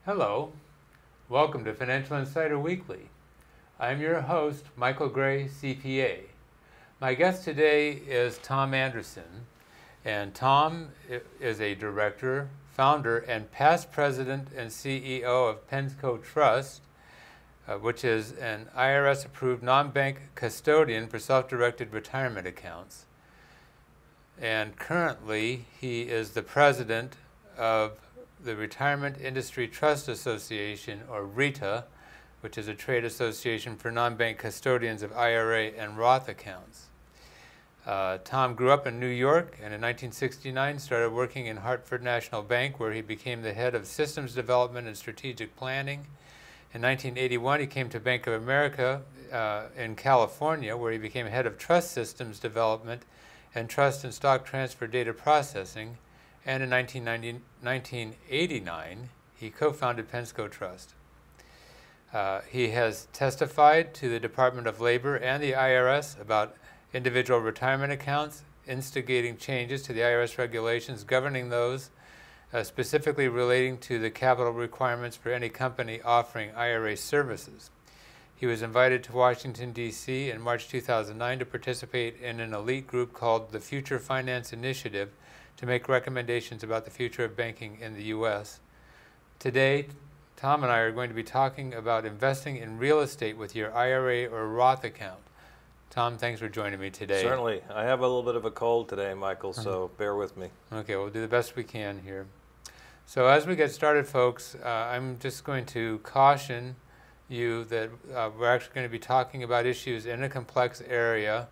Hello, welcome to Financial Insider Weekly. I'm your host, Michael Gray, CPA. My guest today is Tom Anderson, and Tom is a director, founder, and past president and CEO of Pensco Trust, which is an IRS-approved non-bank custodian for self-directed retirement accounts. And currently, he is the president of the Retirement Industry Trust Association, or RITA, which is a trade association for non-bank custodians of IRA and Roth accounts. Tom grew up in New York and in 1969 started working in Hartford National Bank, where he became the head of systems development and strategic planning. In 1981, he came to Bank of America in California, where he became head of trust systems development and trust and stock transfer data processing. And in 1989, he co-founded Pensco Trust. He has testified to the Department of Labor and the IRS about individual retirement accounts, instigating changes to the IRS regulations governing those, specifically relating to the capital requirements for any company offering IRA services. He was invited to Washington, D.C. in March 2009 to participate in an elite group called the Future Finance Initiative to make recommendations about the future of banking in the U.S. Today, Tom and I are going to be talking about investing in real estate with your IRA or Roth account. Tom, thanks for joining me today. Certainly. I have a little bit of a cold today, Michael, so bear with me. Okay, we'll do the best we can here. So as we get started, folks, I'm just going to caution you that we're actually going to be talking about issues in a complex area.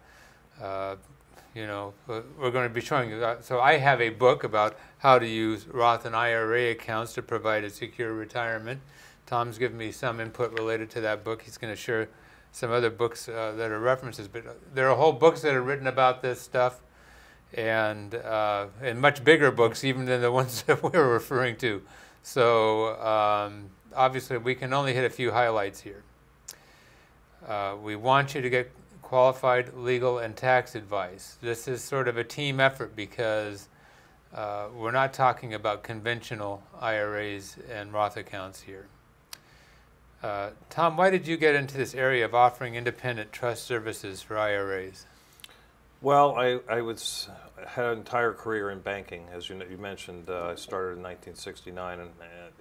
We're going to be showing you that. So I have a book about how to use Roth and IRA accounts to provide a secure retirement. Tom's given me some input related to that book. He's going to share some other books that are references, but there are whole books that are written about this stuff, and much bigger books even than the ones that we're referring to. So obviously we can only hit a few highlights here. We want you to get qualified legal and tax advice. This is sort of a team effort because we're not talking about conventional IRAs and Roth accounts here. Tom, why did you get into this area of offering independent trust services for IRAs? Well, I had an entire career in banking. As you mentioned, I started in 1969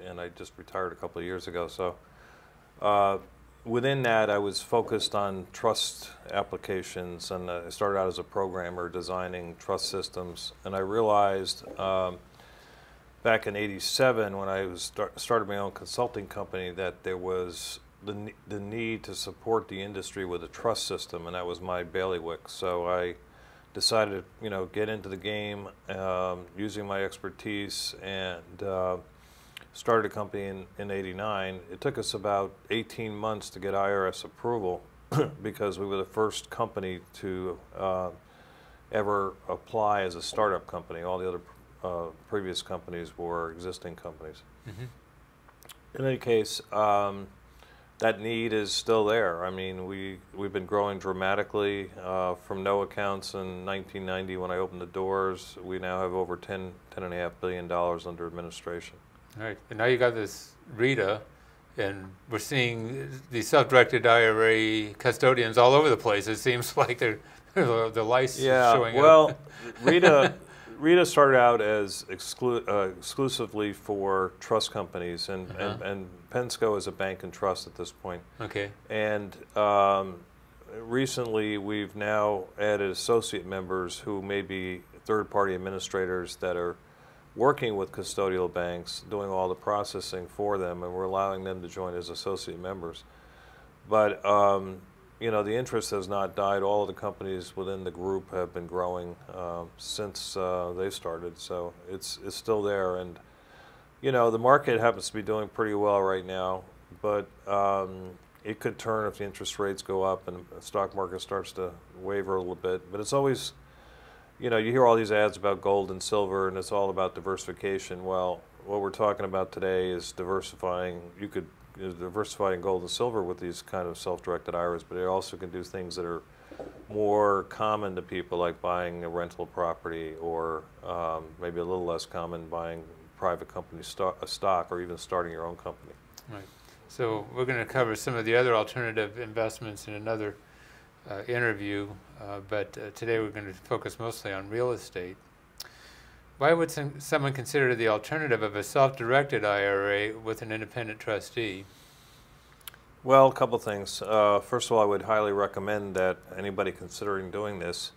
and I just retired a couple of years ago. So within that, I was focused on trust applications, and I started out as a programmer designing trust systems. And I realized back in '87, when I started my own consulting company, that there was the need to support the industry with a trust system, and that was my bailiwick. So I decided to, get into the game using my expertise, and started a company in '89. It took us about 18 months to get IRS approval because we were the first company to ever apply as a startup company. All the other previous companies were existing companies. Mm-hmm. In any case, that need is still there. I mean, we've been growing dramatically from no accounts in 1990 when I opened the doors. We now have over $10.5 billion under administration. All right, and now you got this RITA, and we're seeing the self-directed IRA custodians all over the place. It seems like the lice showing up. RITA started out as exclusively for trust companies, and Pensco is a bank and trust at this point. Okay. And recently we've now added associate members who may be third-party administrators that are working with custodial banks, doing all the processing for them, and we're allowing them to join as associate members. But the interest has not died. All of the companies within the group have been growing since they started, so it's still there. And the market happens to be doing pretty well right now, but it could turn if the interest rates go up and the stock market starts to waver a little bit. But it's always, you hear all these ads about gold and silver, and it's all about diversification. Well, what we're talking about today is diversifying. You could diversify in gold and silver with these kind of self-directed IRAs, but it also can do things that are more common to people, like buying a rental property, or maybe a little less common, buying private company stock or even starting your own company. Right. So we're going to cover some of the other alternative investments in another interview, but today we're going to focus mostly on real estate. Why would someone consider the alternative of a self-directed IRA with an independent trustee? Well, a couple things. First of all, I would highly recommend that anybody considering doing this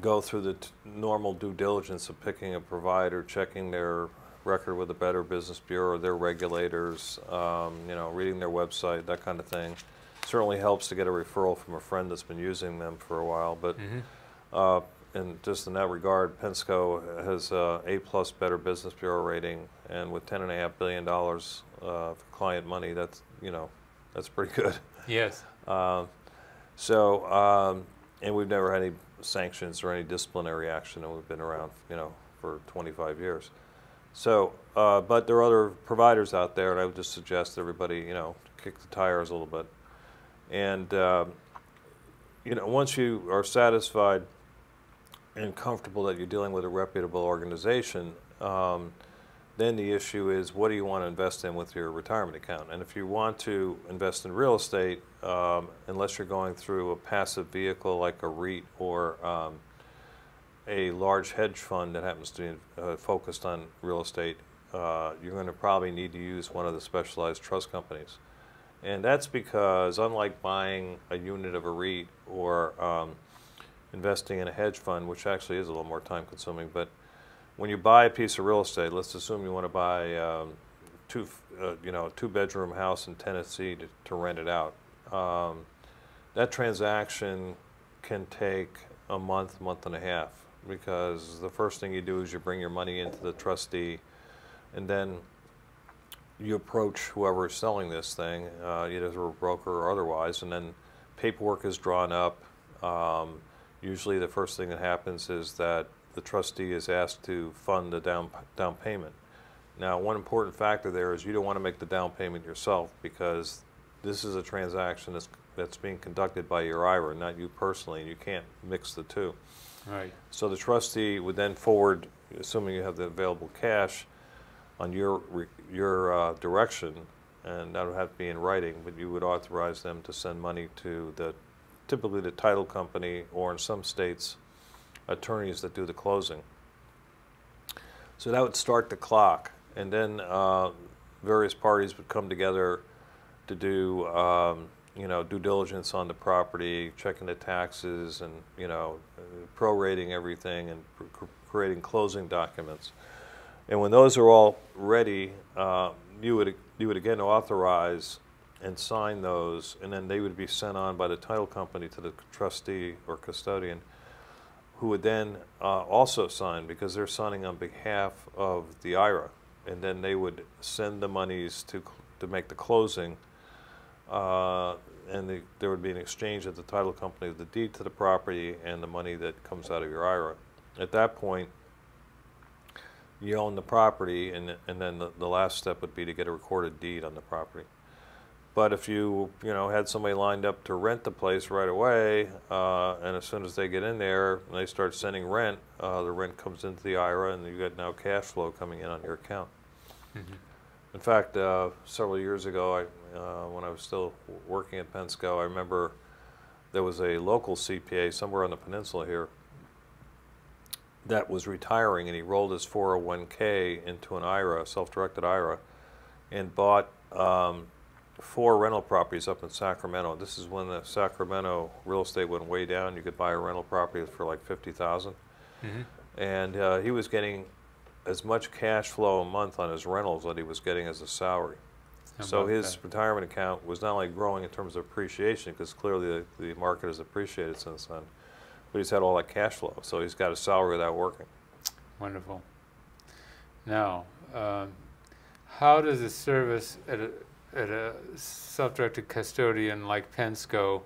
go through the normal due diligence of picking a provider, checking their record with the Better Business Bureau, their regulators, reading their website, that kind of thing. Certainly helps to get a referral from a friend that's been using them for a while. But and just in that regard, Pensco has A+ Better Business Bureau rating, and with $10.5 billion of client money, that's pretty good. Yes. And we've never had any sanctions or any disciplinary action, and we've been around, for 25 years. So, but there are other providers out there, and I would just suggest everybody, kick the tires a little bit. And, once you are satisfied and comfortable that you're dealing with a reputable organization, then the issue is, what do you want to invest in with your retirement account? And if you want to invest in real estate, unless you're going through a passive vehicle like a REIT or a large hedge fund that happens to be focused on real estate, you're going to probably need to use one of the specialized trust companies. And that's because, unlike buying a unit of a REIT or investing in a hedge fund, which actually is a little more time consuming, but when you buy a piece of real estate, let's assume you want to buy a two-bedroom house in Tennessee to rent it out. That transaction can take a month and a half, because the first thing you do is you bring your money into the trustee, and then you approach whoever is selling this thing, either through a broker or otherwise, and then paperwork is drawn up. Usually the first thing that happens is that the trustee is asked to fund the down payment. Now, one important factor there is you don't want to make the down payment yourself, because this is a transaction that's being conducted by your Ira, not you personally, and you can't mix the two. Right. So the trustee would then forward, assuming you have the available cash, on your direction, and that would have to be in writing, but you would authorize them to send money to typically the title company, or in some states, attorneys that do the closing. So that would start the clock, and then various parties would come together to do due diligence on the property, checking the taxes, and prorating everything, and creating closing documents. And when those are all ready, you would again authorize and sign those, and then they would be sent on by the title company to the trustee or custodian, who would then also sign, because they're signing on behalf of the IRA, and then they would send the monies to make the closing, and there would be an exchange at the title company of the deed to the property and the money that comes out of your IRA. At that point, you own the property, and then the last step would be to get a recorded deed on the property. But if you had somebody lined up to rent the place right away, and as soon as they get in there and they start sending rent, the rent comes into the IRA, and you got now cash flow coming in on your account. Mm-hmm. In fact, several years ago, when I was still working at Pensco, I remember there was a local CPA somewhere on the peninsula here that was retiring, and he rolled his 401k into an IRA, self-directed IRA, and bought 4 rental properties up in Sacramento. This is when the Sacramento real estate went way down. You could buy a rental property for like $50,000, and he was getting as much cash flow a month on his rentals that he was getting as a salary. So his retirement account was not only growing in terms of appreciation, because clearly the market has appreciated since then, but he's had all that cash flow, so he's got a salary without working. Wonderful. Now, how does a service at a self-directed custodian like Pensco,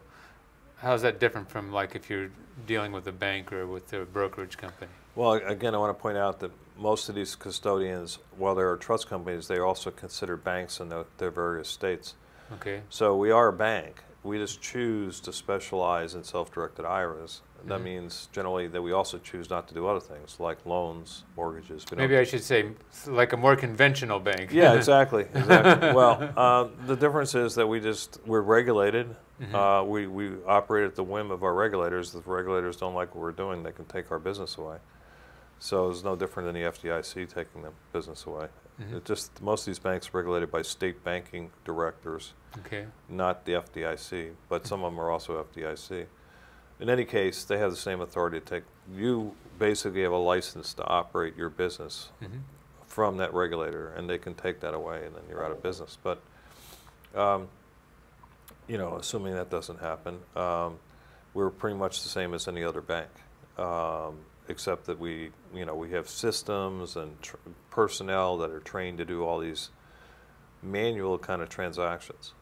how's that different from like if you're dealing with a bank or with a brokerage company? Well, again, I want to point out that most of these custodians, while they are trust companies, they are also considered banks in their various states. Okay. So we are a bank. choose to specialize in self-directed IRAs. That means generally that we also choose not to do other things like loans, mortgages. Maybe I should say like a more conventional bank. Yeah, exactly. Well, the difference is that we're regulated. We operate at the whim of our regulators. If the regulators don't like what we're doing, they can take our business away. So it's no different than the FDIC taking the business away. It just most of these banks are regulated by state banking directors, not the FDIC, but some of them are also FDIC. In any case, they have the same authority to take. You basically have a license to operate your business from that regulator, and they can take that away, and then you're out of business. But you know, assuming that doesn't happen, we're pretty much the same as any other bank, except that we have systems and personnel that are trained to do all these manual kind of transactions.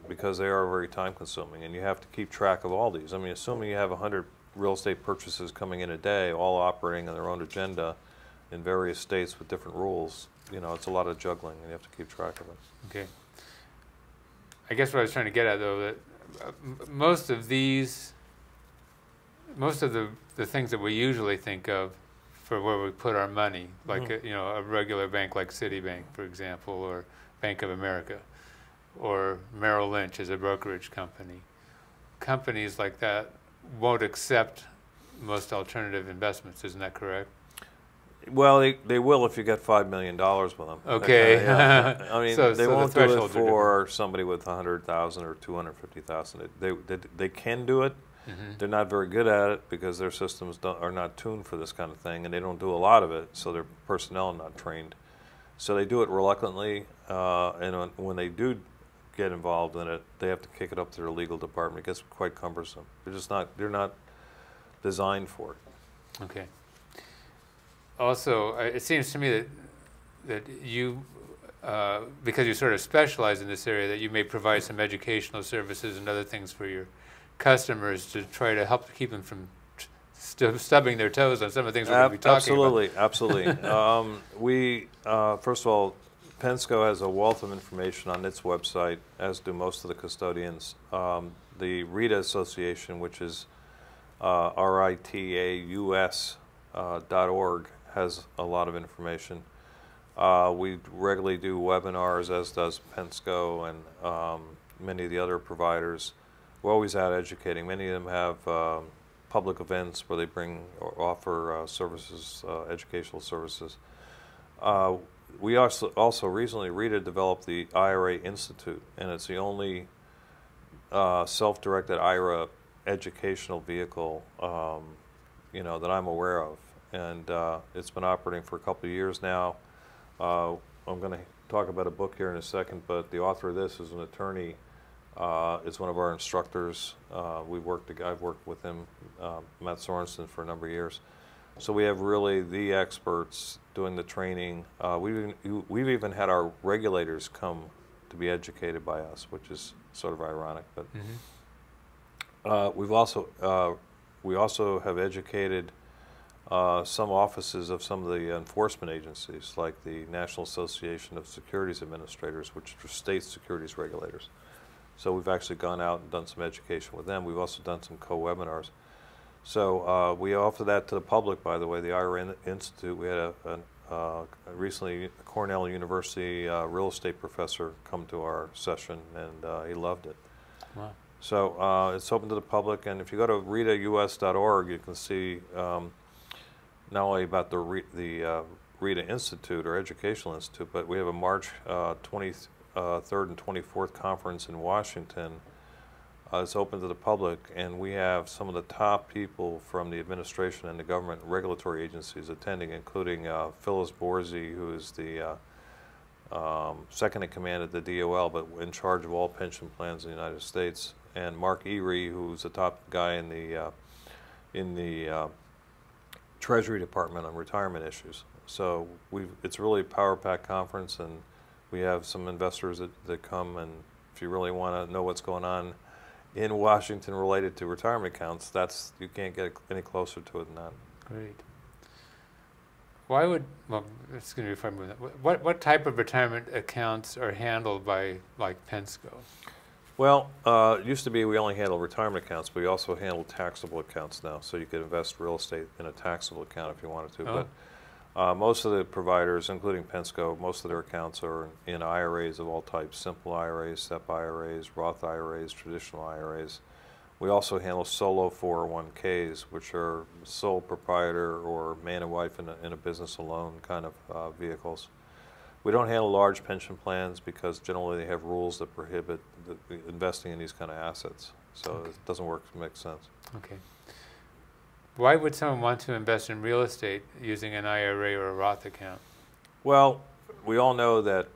Because they are very time consuming, and you have to keep track of all these. I mean, assuming you have 100 real estate purchases coming in a day, all operating on their own agenda in various states with different rules, you know, it's a lot of juggling, and you have to keep track of it. Okay. I guess what I was trying to get at, though, that most of the things that we usually think of for where we put our money, like a regular bank like Citibank, for example, or Bank of America, or Merrill Lynch as a brokerage company. Companies like that won't accept most alternative investments, isn't that correct? Well, they will if you get $5 million with them. Okay. Yeah. I mean, they won't do it for different. somebody with 100,000 or 250,000. They can do it. They're not very good at it because their systems are not tuned for this kind of thing, and they don't do a lot of it, so their personnel are not trained. So they do it reluctantly, and when they do get involved in it, they have to kick it up to their legal department. It gets quite cumbersome. They're not designed for it. Okay. Also, it seems to me that you, because you sort of specialize in this area, that you may provide some educational services and other things for your customers to try to help keep them from stubbing their toes on some of the things we're going to be talking about. Absolutely. First of all, Pensco has a wealth of information on its website, as do most of the custodians. The RITA Association, which is ritaus.org, has a lot of information. We regularly do webinars, as does Pensco and many of the other providers. We're always out educating. Many of them have public events where they bring or offer services, educational services. We also recently, RITA developed the IRA Institute, and it's the only self-directed IRA educational vehicle, that I'm aware of, and it's been operating for a couple of years now. I'm going to talk about a book here in a second, but the author of this is an attorney. It's one of our instructors. I've worked with him, Matt Sorensen, for a number of years. So we have really the experts doing the training. We've even had our regulators come to be educated by us, which is sort of ironic. But we also have educated some offices of some of the enforcement agencies, like the National Association of Securities Administrators, which are state securities regulators. So we've actually gone out and done some education with them. We've also done some co-webinars. So we offer that to the public, by the way, the IRA Institute. We had recently a Cornell University real estate professor come to our session, and he loved it. Wow. So it's open to the public, and if you go to ritaus.org, you can see not only about the RITA Institute or Educational Institute, but we have a March 23rd and 24th conference in Washington. It's open to the public, and we have some of the top people from the administration and the government regulatory agencies attending, including Phyllis Borsey, who is the second in command at the DOL, but in charge of all pension plans in the United States, and Mark Erie, who's the top guy in the Treasury Department on retirement issues. So it's really a power-packed conference, and we have some investors that come, and if you really want to know what's going on in Washington related to retirement accounts, you can't get any closer to it than that. Great. It's going to be fun with that. What type of retirement accounts are handled by, like, Pensco? Well, it used to be we only handle retirement accounts, but we also handle taxable accounts now. So you could invest real estate in a taxable account if you wanted to. Oh. But most of the providers, including Pensco, most of their accounts are in IRAs of all types: simple IRAs, SEP IRAs, Roth IRAs, traditional IRAs. We also handle solo 401ks, which are sole proprietor or man and wife in a business alone kind of vehicles. We don't handle large pension plans because generally they have rules that prohibit investing in these kind of assets. So Okay. it doesn't make sense. Okay. Why would someone want to invest in real estate using an IRA or a Roth account? Well, we all know that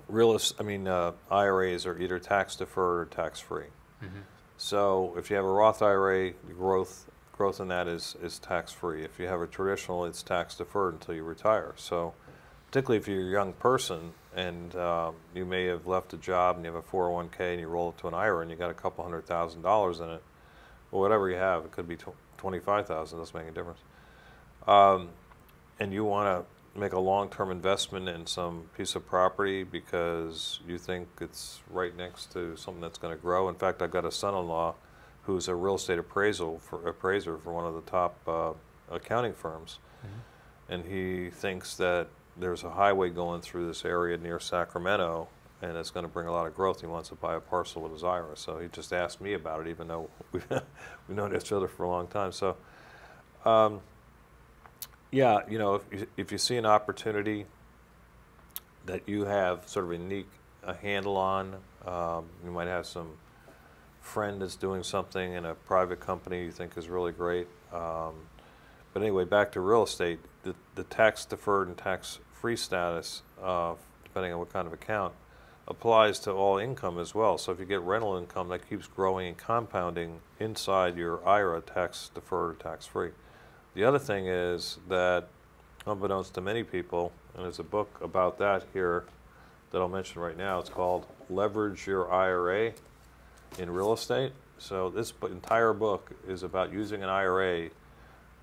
IRAs are either tax deferred or tax free. Mm-hmm. So if you have a Roth IRA, the growth in that is tax free. If you have a traditional, it's tax deferred until you retire. So particularly if you're a young person and you may have left a job and you have a 401k and you roll it to an IRA and you got a couple $100,000 in it, or whatever you have, it could be 25,000, doesn't make a difference. And you want to make a long-term investment in some piece of property because you think it's right next to something that's going to grow. In fact, I've got a son-in-law who's a real estate appraiser for one of the top accounting firms, mm-hmm. and he thinks that there's a highway going through this area near Sacramento, and it's going to bring a lot of growth. He wants to buy a parcel with his Iras, so he just asked me about it, even though we've known each other for a long time. So, yeah, you know, if you see an opportunity that you have sort of a handle on, you might have some friend that's doing something in a private company you think is really great. But anyway, back to real estate, the tax deferred and tax free status, depending on what kind of account, applies to all income as well. So if you get rental income, that keeps growing and compounding inside your IRA, tax deferred or tax free. The other thing is that, unbeknownst to many people, and there's a book about that here that I'll mention right now, it's called Leverage Your IRA in Real Estate. So this entire book is about using an IRA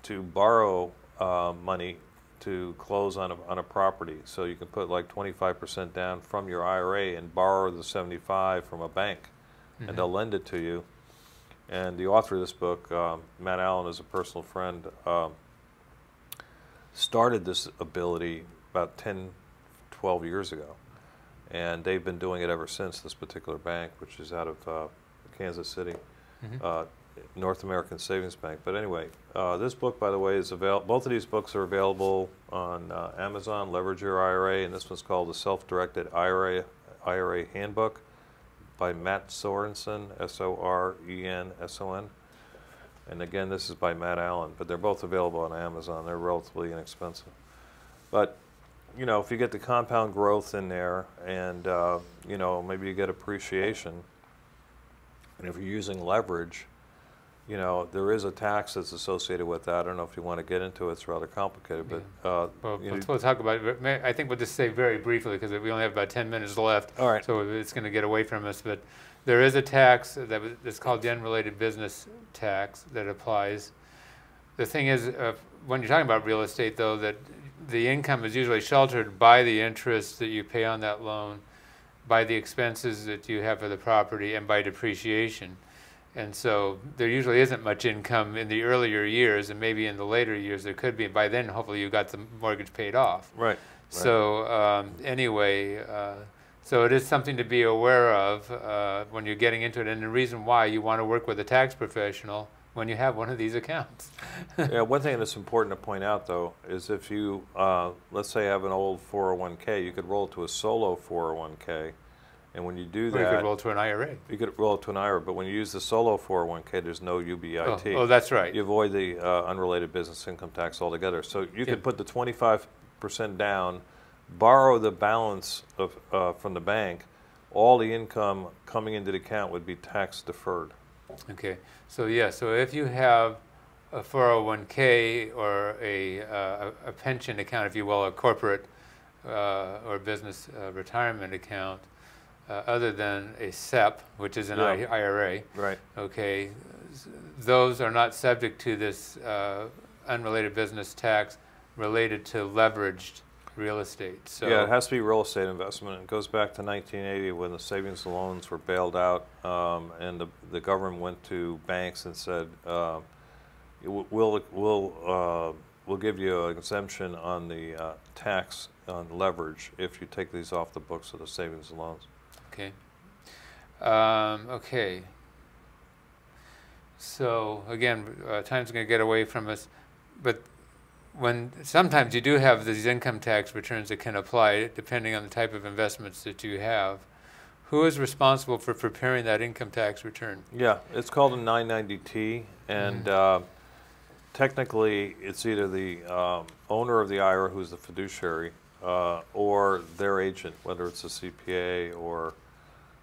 to borrow money to close on a property. So you can put like 25% down from your IRA and borrow the 75 from a bank, mm-hmm. and they'll lend it to you. And the author of this book, Matt Allen, is a personal friend, started this ability about 10, 12 years ago. And they've been doing it ever since, this particular bank, which is out of Kansas City, mm-hmm. North American Savings Bank. But anyway, this book, by the way, is available. Both of these books are available on Amazon, Leverage Your IRA, and this one's called The Self-Directed Ira Handbook by Matt Sorensen, S-O-R-E-N-S-O-N. And again, this is by Matt Allen, but they're both available on Amazon. They're relatively inexpensive. But, you know, if you get the compound growth in there and, you know, maybe you get appreciation, and if you're using leverage, you know, there is a tax that's associated with that. I don't know if you want to get into it. It's rather complicated, but we'll talk about it. But I think we'll just say very briefly because we only have about 10 minutes left. All right. So it's going to get away from us. But there is a tax that's called the Unrelated Business Tax that applies. The thing is, when you're talking about real estate, though, that the income is usually sheltered by the interest that you pay on that loan, by the expenses that you have for the property, and by depreciation. And so there usually isn't much income in the earlier years, and maybe in the later years there could be. By then, hopefully, you got the mortgage paid off. Right. So anyway, so it is something to be aware of when you're getting into it, and the reason why you want to work with a tax professional when you have one of these accounts. Yeah, one thing that's important to point out, though, is if you, let's say, have an old 401k, you could roll it to a solo 401k. And when you do that, you could roll to an IRA. You could roll it to an IRA, but when you use the solo 401k, there's no UBIT. Oh, that's right. You avoid the unrelated business income tax altogether. So you could put the 25% down, borrow the balance of from the bank. All the income coming into the account would be tax deferred. Okay. So yeah. So if you have a 401k or a pension account, if you will, a corporate or business retirement account. Other than a SEP, which is an IRA, right? Okay, those are not subject to this unrelated business tax related to leveraged real estate. So yeah, it has to be real estate investment. It goes back to 1980 when the savings and loans were bailed out, and the government went to banks and said, we'll give you an exemption on the tax on leverage if you take these off the books of the savings and loans. Okay. Okay. So again, time's going to get away from us, but when sometimes you do have these income tax returns that can apply depending on the type of investments that you have. Who is responsible for preparing that income tax return? Yeah, it's called a 990T, and technically it's either the owner of the IRA, who's the fiduciary, or their agent, whether it's a CPA or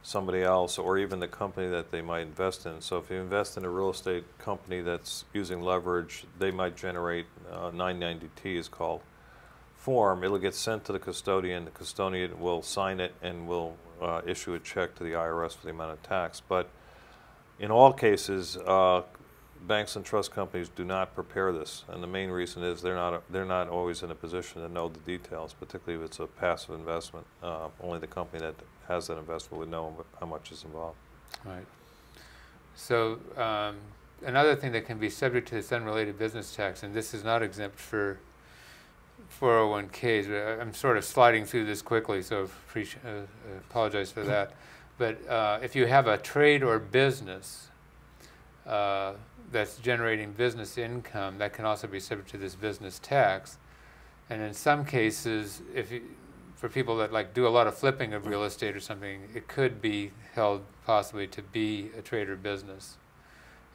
somebody else, or even the company that they might invest in. So if you invest in a real estate company that's using leverage, they might generate 990T is called form. It'll get sent to the custodian. The custodian will sign it and will issue a check to the IRS for the amount of tax. But in all cases, banks and trust companies do not prepare this, and the main reason is they're not always in a position to know the details, particularly if it's a passive investment. Only the company that has that investment would know how much is involved. Right. So another thing that can be subject to this unrelated business tax, and this is not exempt for 401ks, but I'm sort of sliding through this quickly, so apologize for that. But if you have a trade or business that's generating business income, that can also be subject to this business tax. And in some cases, for people that like do a lot of flipping of real estate or something, it could be held possibly to be a trade or business.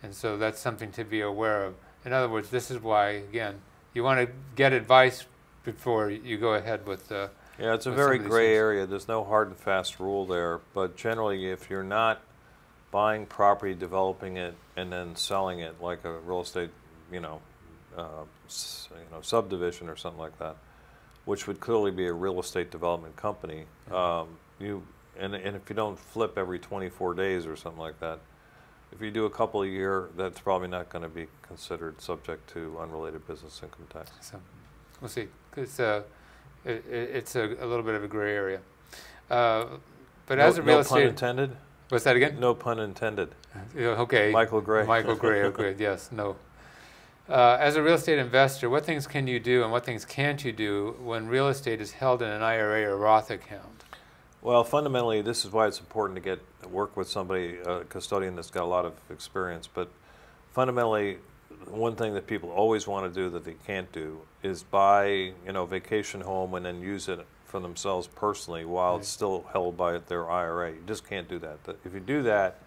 And so that's something to be aware of. In other words, this is why, again, you want to get advice before you go ahead with the. Yeah, it's a very gray area. There's no hard and fast rule there, but generally if you're not buying property, developing it, and then selling it like a real estate, subdivision or something like that, which would clearly be a real estate development company. And if you don't flip every 24 days or something like that, if you do a couple a year, that's probably not going to be considered subject to unrelated business income tax. So we'll see. It's a little bit of a gray area. But as a real estate, no pun intended. What's that again? No pun intended. Okay. Michael Gray. Michael Gray. Okay. Yes. No. As a real estate investor, what things can you do and what things can't you do when real estate is held in an IRA or Roth account? Well, fundamentally, this is why it's important to work with somebody, a custodian that's got a lot of experience. But fundamentally, one thing that people always want to do that they can't do is buy, a vacation home and then use it for themselves personally while it's still held by their IRA. You just can't do that. If you do that,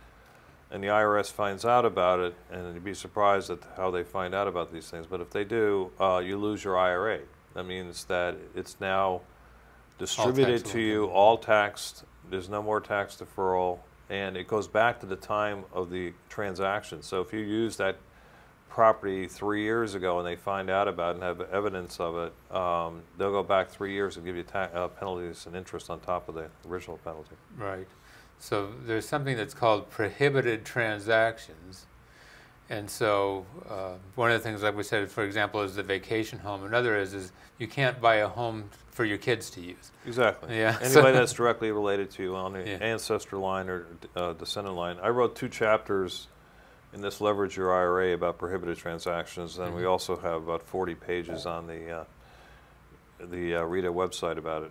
and the IRS finds out about it, and you'd be surprised at how they find out about these things. But if they do, you lose your IRA. That means that it's now distributed to you, all taxed. There's no more tax deferral, and it goes back to the time of the transaction. So if you use that property 3 years ago and they find out about it and have evidence of it, they'll go back 3 years and give you penalties and interest on top of the original penalty. Right. So there's something that's called prohibited transactions. And so one of the things, like we said, for example, is the vacation home. Another is you can't buy a home for your kids to use. Exactly. Yeah. Anybody that's directly related to you on the ancestor line or descendant line. I wrote 2 chapters in this Leverage Your IRA about prohibited transactions, and we also have about 40 pages on the RITA website about it.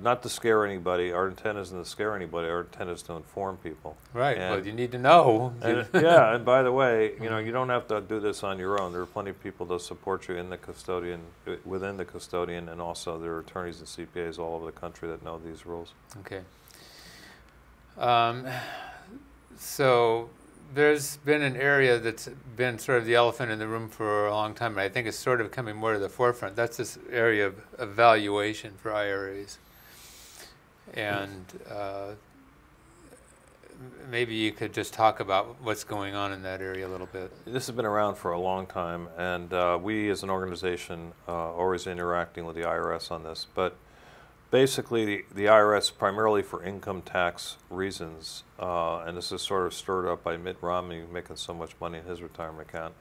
Not to scare anybody. Our intent isn't to scare anybody. Our intent is to inform people. Right. Well, you need to know. And by the way, you don't have to do this on your own. There are plenty of people that support you in the custodian, within the custodian, and also there are attorneys and CPAs all over the country that know these rules. Okay. So there's been an area that's been sort of the elephant in the room for a long time, and I think it's sort of coming more to the forefront. That's this area of valuation for IRAs. And maybe you could just talk about what's going on in that area a little bit. This has been around for a long time, and we as an organization are always interacting with the IRS on this. But basically, the IRS, primarily for income tax reasons, and this is sort of stirred up by Mitt Romney making so much money in his retirement account,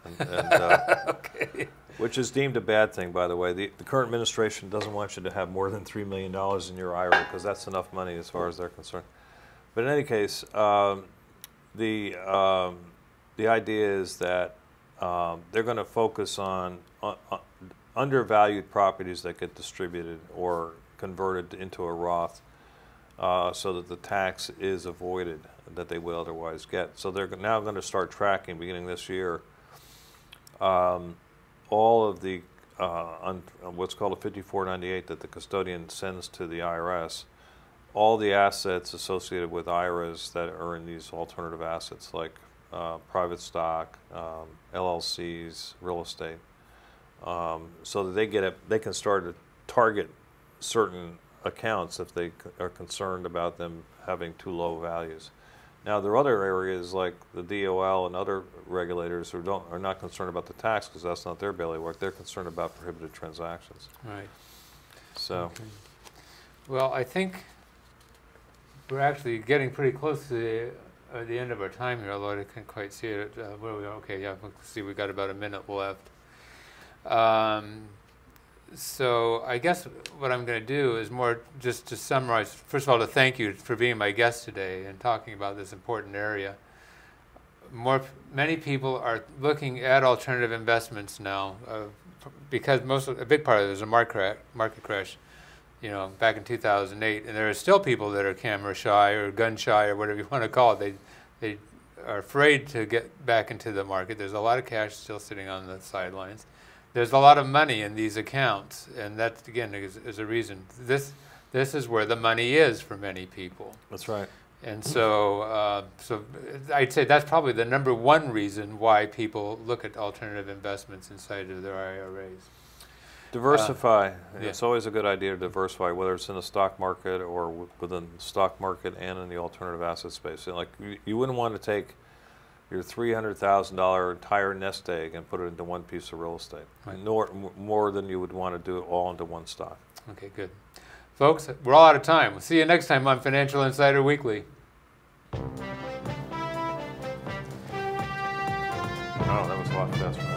Okay. which is deemed a bad thing, by the way. The current administration doesn't want you to have more than $3 million in your IRA because that's enough money as far as they're concerned. But in any case, the idea is that they're going to focus on undervalued properties that get distributed or converted into a Roth so that the tax is avoided that they would otherwise get. So they're now going to start tracking, beginning this year, all of the what's called a 5498 that the custodian sends to the IRS, all the assets associated with Iras that are in these alternative assets like private stock, LLCs, real estate, so that they can start to target certain accounts if they are concerned about them having too low values. Now there are other areas like the DOL and other regulators who are not concerned about the tax because that's not their bailiwick. They're concerned about prohibited transactions. Right. So. Okay. Well, I think we're actually getting pretty close to the end of our time here, although I can't quite see it. Where are we? Okay, yeah, let's see, we've got about a minute left. So I guess what I'm going to do is more just to summarize, first of all, to thank you for being my guest today and talking about this important area. Many people are looking at alternative investments now because a big part of it is a market crash, back in 2008, and there are still people that are camera shy or gun shy or whatever you want to call it. They are afraid to get back into the market. There's a lot of cash still sitting on the sidelines. There's a lot of money in these accounts, and that again is a reason. This is where the money is for many people. That's right. And so, so I'd say that's probably the number one reason why people look at alternative investments inside of their IRAs. Diversify. Yeah. It's always a good idea to diversify, whether it's in the stock market or within the stock market and in the alternative asset space. And like you wouldn't want to take your $300,000 entire nest egg and put it into one piece of real estate, right. Nor more than you would want to do it all into one stock. Okay, good. Folks, we're all out of time. We'll see you next time on Financial Insider Weekly. Oh, that was a lot faster.